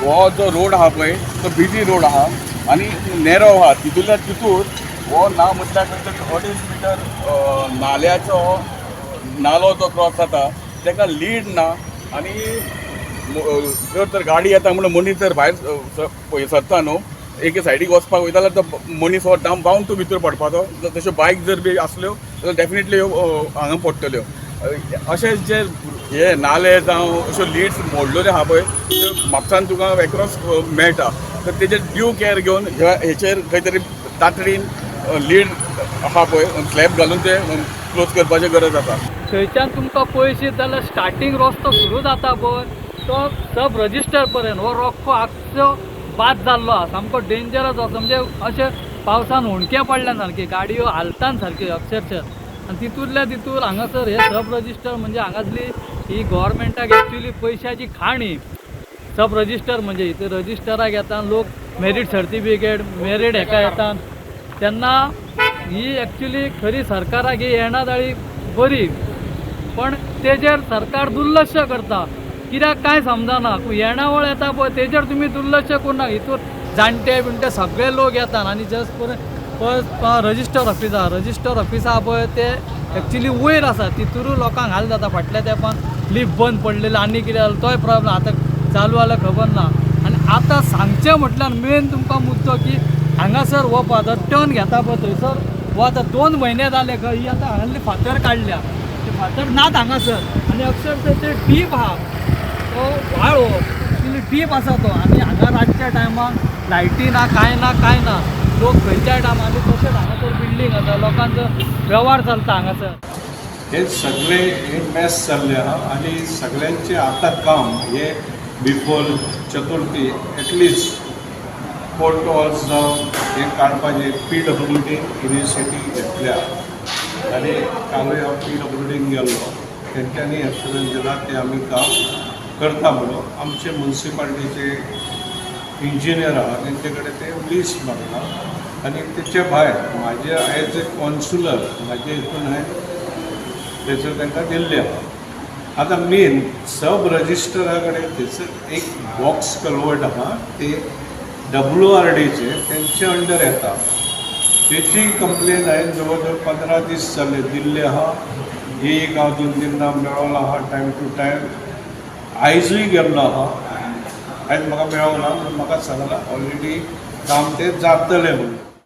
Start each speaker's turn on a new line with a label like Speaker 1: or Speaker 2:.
Speaker 1: हो जो रोड आहा पळय तो बिजी रोड आहा आनी नॅरो आहा तितूंतल्या तितूर हो ना म्हटल्यार 2.5 मिटर नाल्याचो नालो जो क्रॉस जाता ताका लीड ना आनी जर गाडी येता म्हणून मनीस जर भायर सरता न्हू एके सायडीक वचपाक वयता जाल्यार तो मनीस हो बावंड टू भितर पडपाचो तश्यो बायक जर बी आसल्यो जाल्यार डेफिनेटली हांगा पडटल्यो अशें जे हे नाले जावं अश्यो लिड्स मोडलेल्यो आहा पळय त्यो म्हापसान तुका एक्रॉस मेळटा तर तेजेर ड्यू केअर घेवन हेचेर खंय तरी तातडीन लीड आहा पळय स्लॅब घालून ते क्लोज करपाची गरज आसा.
Speaker 2: थंयच्यान तुमकां पळयशीत जाल्यार स्टार्टींग रस्तो सुरू जाता पळय तो सब रजिस्टर पर्यंत हो रस्तो आख्खो बाद जाल्लो आहा सामको डेंजरस असो म्हणजे अशें पावसान हुणके पडल्या सारके गाडयो हालतान सारके अक्षरशः आनी तितूंतल्या तितूर हांगासर हे सब रजिस्टर म्हणजे हांगासली ही गव्हर्मेंटाक एक्चुली पयशाची खाण ही सब रजिस्टर म्हणजे इथे रजिस्टराक येता लोक मेरीट सर्टिफिकेट मेरीट हेका येतात तेन्ना ही एक्चुली खरी सरकाराक ही येणादाळी बरी पण तेजेर सरकार दुर्लक्ष करता कित्याक काय समजना येणावळ येता पळय तेजेर तुमी दुर्लक्ष करनाका हितूर जाणटे बिणटे सगळे लोक येतात आनी जस्ट रजिस्टर ऑफिस आहा पळय ते एक्चुली वयर आसा तितूरूय लोकांक हाल जाता फाटल्या तेंपान लिफ्ट बंद पडलेलो आनी कितें जालें तोय प्रॉब्लम आतां चालू जाल्यार खबर ना आनी आतां सांगचें म्हटल्यार मेन तुमकां मुद्दो की हांगासर हो पळय टर्न घेता पळय थंयसर हो आतां 2 म्हयने जाले खंय ही आतां हांगासली फातर काडल्या ते फातर नात हांगासर आनी अक्षरशः ते डीप आहा तो व्हाळ हो एक्चुली डीप आसा तो आनी हांगा रातच्या टायमार लायटी ना काय ना लोक खंयच्या टायमार तशेंच हांगासर बिल्डींग आसा लोकांचो वेव्हार चलता हांगासर
Speaker 3: हे सगळे हे मॅस जाल्ले आहा आनी सगळ्यांचे आतां काम हे बिफोर चतुर्थी एटलिस्ट फोर्ट वॉल्स जावं हे काडपाचे PWD इनिशिएटीव घेतल्या आनी कालूय हांव PWDक गेल्लो तेंच्यांनी एश्युरन्स दिला ते आमी काम करता म्हणून आमचे म्युनिसिपालिटीचे इंजिनियर आहा तेंचे कडेन ते लिस्ट मागला आनी तेचे भायर म्हाजे एज ए कॉन्सुलर म्हाजे हितून हांवें थंयसर तांकां दिल्ले आहा. आतां मेन सब रजिस्टरा कडेन थंयसर एक बॉक्स कल्वर्ट आहा ते WRDचे तेंचे अंडर येता तेची कंप्लेन हांवें जवळ जवळ 15 दीस जाले दिल्ले आहा एक हांव 2-3 दां मेळोलो आहा टायम टू टायम आयजूय गेल्लो आहा आयज म्हाका मेळोंक ना पूण म्हाका सांगलां ऑलरेडी काम ते जातलें म्हणून.